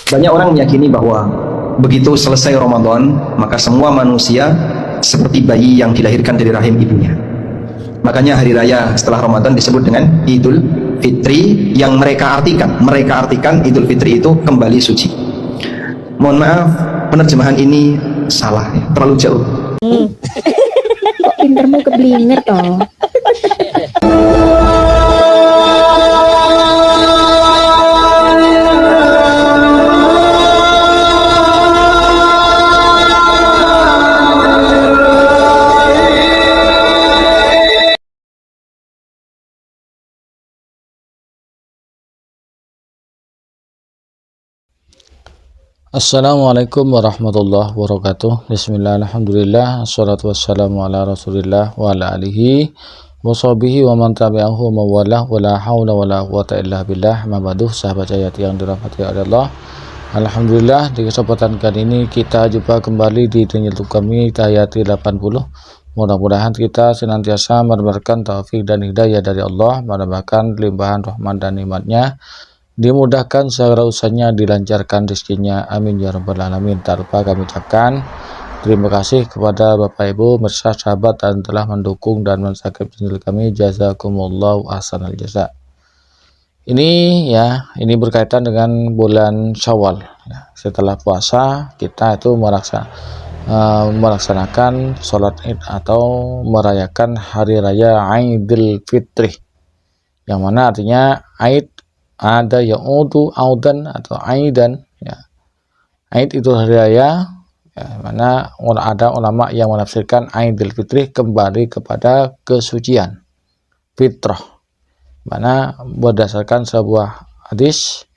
Banyak orang meyakini bahwa begitu selesai Ramadan, maka semua manusia seperti bayi yang dilahirkan dari rahim ibunya. Makanya hari raya setelah Ramadan disebut dengan Idul Fitri, yang mereka artikan Idul Fitri itu kembali suci. Mohon maaf, penerjemahan ini salah ya, terlalu jauh. Kok pintermu keblinger toh? Assalamualaikum warahmatullahi wabarakatuh. Bismillah, alhamdulillah, assalatu wassalamu ala rasulillah wa ala alihi wa sahbihi wa man tabi'ahu mawalah wa la hawla wa la quwata illa billah. Mabaduh, sahabat ayat yang dirahmati Allah. Alhamdulillah, di kesempatan kali ini kita jumpa kembali di YouTube kami Hayati 80. Mudah-mudahan kita senantiasa mendapatkan taufik dan hidayah dari Allah, mendapatkan limpahan rahman dan nikmatnya, dimudahkan segala usahanya, dilancarkan rezekinya, amin ya rabbal alamin. Tak lupa kami ucapkan terima kasih kepada Bapak Ibu, mirsa, sahabat dan telah mendukung dan mensubscribe channel kami. Jazakumullahu ahsanal jaza. Ini berkaitan dengan bulan Syawal ya. Setelah puasa kita itu melaksanakan sholat Id atau merayakan hari raya Idul Fitri, yang mana artinya Id ada yang audan atau aidan ya. Aid itu hari raya ya, mana ada ulama yang menafsirkan Idul Fitri kembali kepada kesucian fitrah, mana berdasarkan sebuah hadis,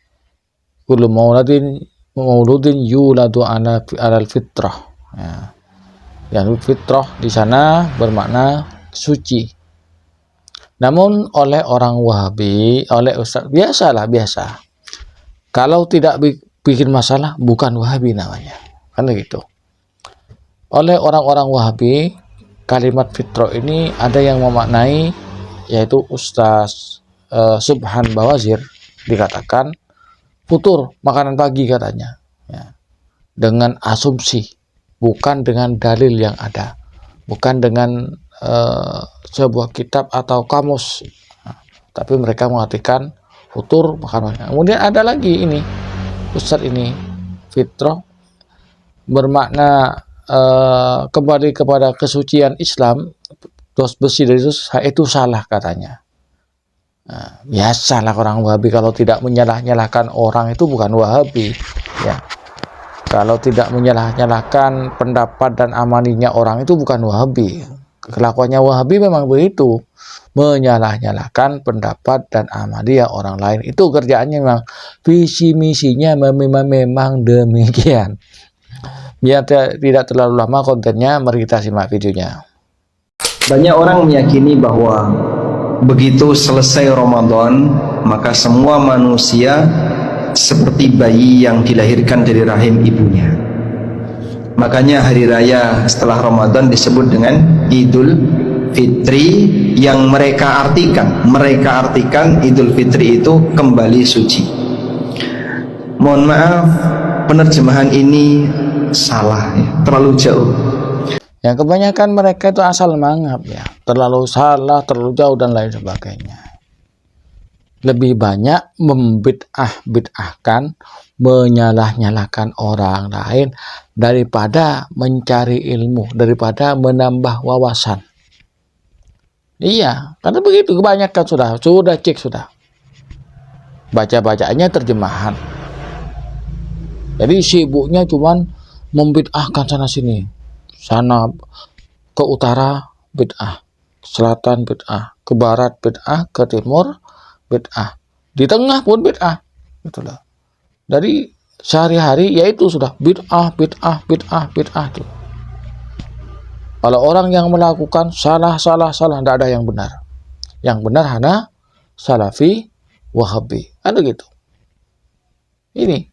kullu mauludin yuladu alal fitrah ya. Yang fitrah di sana bermakna suci. Namun oleh orang Wahabi, oleh Ustaz biasa, kalau tidak bikin masalah bukan Wahabi namanya, kan begitu. Oleh orang-orang Wahabi, kalimat fitrah ini ada yang memaknai, yaitu Ustaz Subhan Bawazir dikatakan futur, makanan pagi katanya ya. Dengan asumsi, bukan dengan dalil yang ada, bukan dengan sebuah kitab atau kamus, tapi mereka mengartikan futur makan. Kemudian ada lagi ini Ustadz ini, fitrah bermakna kembali kepada kesucian Islam, dos bersih dari itu salah katanya. Biasalah orang Wahabi kalau tidak menyalah-nyalahkan orang itu bukan Wahabi ya. Kalau tidak menyalah-nyalahkan pendapat dan amalinya orang itu bukan Wahabi. Kelakuannya Wahabi memang begitu, menyalah-nyalahkan pendapat dan amalia orang lain. Itu kerjaannya, memang visi misinya memang demikian. Biar tidak terlalu lama kontennya, mari kita simak videonya. Banyak orang meyakini bahwa begitu selesai Ramadan, maka semua manusia seperti bayi yang dilahirkan dari rahim ibunya. Makanya hari raya setelah Ramadan disebut dengan Idul Fitri, yang mereka artikan Idul Fitri itu kembali suci. Mohon maaf, penerjemahan ini salah ya, terlalu jauh. Yang kebanyakan mereka itu asal menganggap ya, terlalu salah, terlalu jauh dan lain sebagainya. Lebih banyak membid'ahkan, menyalah-nyalahkan orang lain daripada mencari ilmu, daripada menambah wawasan. Iya, karena begitu kebanyakan sudah cek, sudah baca-bacaannya terjemahan. Jadi sibuknya cuman membid'ahkan sana sini, sana ke utara bid'ah, ke selatan bid'ah, ke barat bid'ah, ke timur bid'ah, di tengah pun bid'ah, itulah. Dari sehari-hari yaitu sudah bid'ah tuh. Kalau orang yang melakukan salah, tidak ada yang benar. Yang benar hanya Salafi, Wahabi, ada gitu. Ini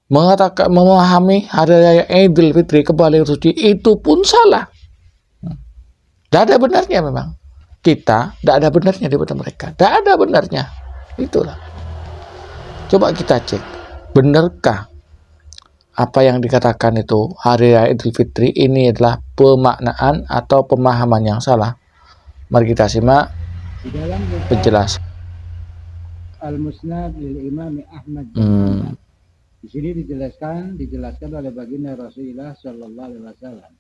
mengatakan memahami hari raya Idul Fitri kembali suci itu pun salah. Tidak ada benarnya memang. Kita tidak ada benarnya daripada mereka. Tidak ada benarnya. Itulah. Coba kita cek. Benarkah apa yang dikatakan itu hari raya Idul Fitri ini adalah pemaknaan atau pemahaman yang salah. Mari kita simak Di dalam kitab penjelasan. Al-Musnad lil Imam Ahmad bin Hanbal. Di sini dijelaskan oleh baginda Rasulullah sallallahu alaihi wasallam.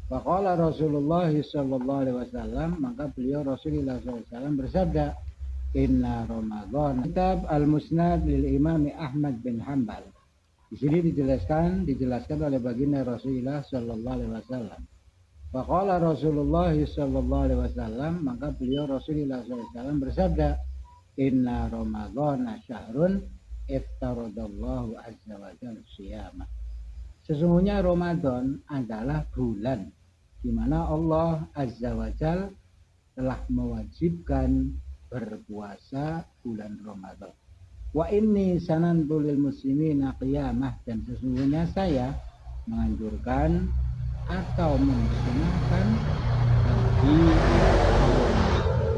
Faqala Rasulullah sallallahu alaihi wasallam, maka beliau Rasulullah sallallahu alaihi wasallam bersabda, "Inna Ramadan." Kitab Al-Musnad lil Imam Ahmad bin Hanbal. Di sini dijelaskan oleh baginda Rasulullah sallallahu alaihi wasallam. Faqala Rasulullah sallallahu alaihi wasallam, maka beliau Rasulullah sallallahu alaihi wasallam bersabda, "Inna Ramadhana syahrun iftaradallahu azza wa jalla siyama." Sesungguhnya Ramadan adalah bulan di mana Allah azza wa jalla telah mewajibkan berpuasa bulan Ramadan. Wa inni sanantu lil muslimina qiyamah, dan sesungguhnya saya menganjurkan atau mensunahkan bagi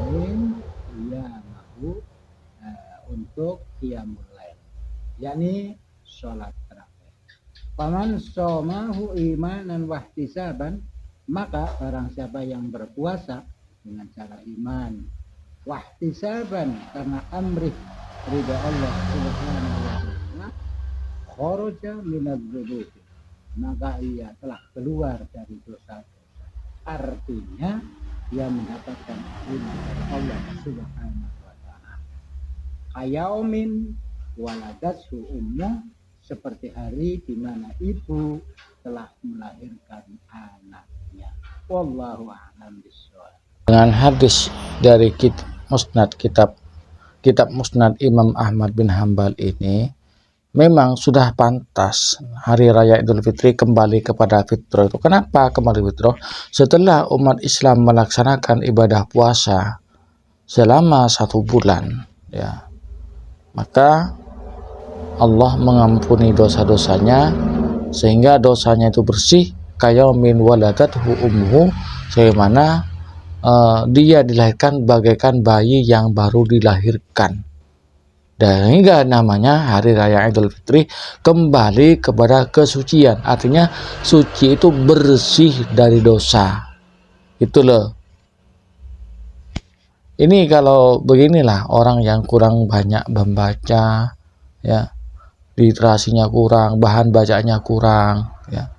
muslimin qiyamahu untuk qiyamul lail, yakni sholat tarawih. Faman shomahu imanan wahtisaban, maka barang siapa yang berpuasa dengan cara iman, wahtisaban karena amrih ridha Allah subhanahu wa ta'ala, kharaja minadz dzunub, maka ia telah keluar dari dosa-dosa. Artinya ia mendapatkan ampunan dari Allah subhanahu wa ta'ala. Ayaumin waladathu ummuh, seperti hari di mana ibu telah melahirkan anaknya. Wallahu a'lam bishawab. Dengan hadis dari kitab Musnad Imam Ahmad bin Hanbal ini, memang sudah pantas hari raya Idul Fitri kembali kepada fitrah itu. Kenapa kembali fitrah? Setelah umat Islam melaksanakan ibadah puasa selama 1 bulan, ya, maka Allah mengampuni dosa-dosanya sehingga dosanya itu bersih, kayaumin waladathu ummuhu, sebagaimana dia dilahirkan bagaikan bayi yang baru dilahirkan. Dan hingga namanya hari raya Idul Fitri kembali kepada kesucian. Artinya suci itu bersih dari dosa. Itu loh. Ini kalau beginilah orang yang kurang banyak membaca, ya, literasinya kurang, bahan bacaannya kurang, ya.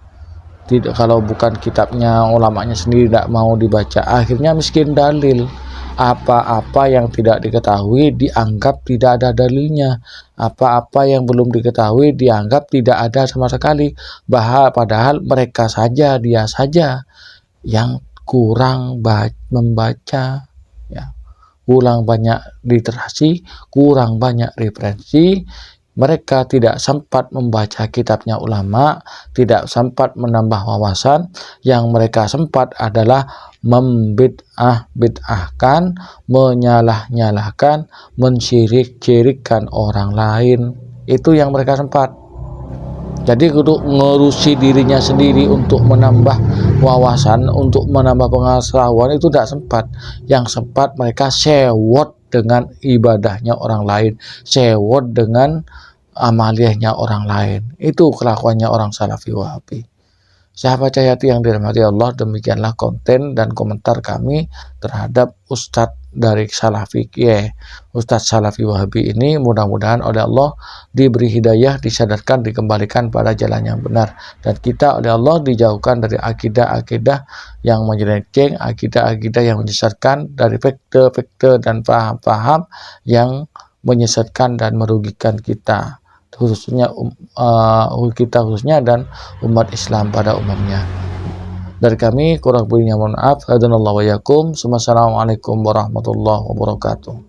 Tidak, kalau bukan kitabnya, ulamanya sendiri tidak mau dibaca, akhirnya miskin dalil. Apa-apa yang tidak diketahui dianggap tidak ada dalilnya, apa-apa yang belum diketahui dianggap tidak ada sama sekali, padahal dia saja yang kurang membaca, ya, kurang banyak literasi, kurang banyak referensi. Mereka tidak sempat membaca kitabnya ulama, tidak sempat menambah wawasan. Yang mereka sempat adalah bid'ahkan, menyalah-nyalahkan, mensyirik-syirikkan orang lain. Itu yang mereka sempat. Jadi untuk ngurusi dirinya sendiri, untuk menambah wawasan, untuk menambah pengetahuan, itu tidak sempat. Yang sempat mereka sewot dengan ibadahnya orang lain, sewot dengan amaliyahnya orang lain. Itu kelakuannya orang Salafi Wahabi. Sahabat Cahayati yang dirahmati Allah, demikianlah konten dan komentar kami terhadap Ustadz dari Ustadz Salafi Wahabi ini. Mudah-mudahan oleh Allah diberi hidayah, disadarkan, dikembalikan pada jalan yang benar, dan kita oleh Allah dijauhkan dari akidah-akidah yang menjelekan, akidah-akidah yang menyesatkan, dari fakta-fakta dan paham-paham yang menyesatkan dan merugikan kita, khususnya dan umat Islam pada umumnya. Dari kami kurang lebihnya mohon maaf. Hadanallahu wa yakum. Assalamualaikum warahmatullahi wabarakatuh.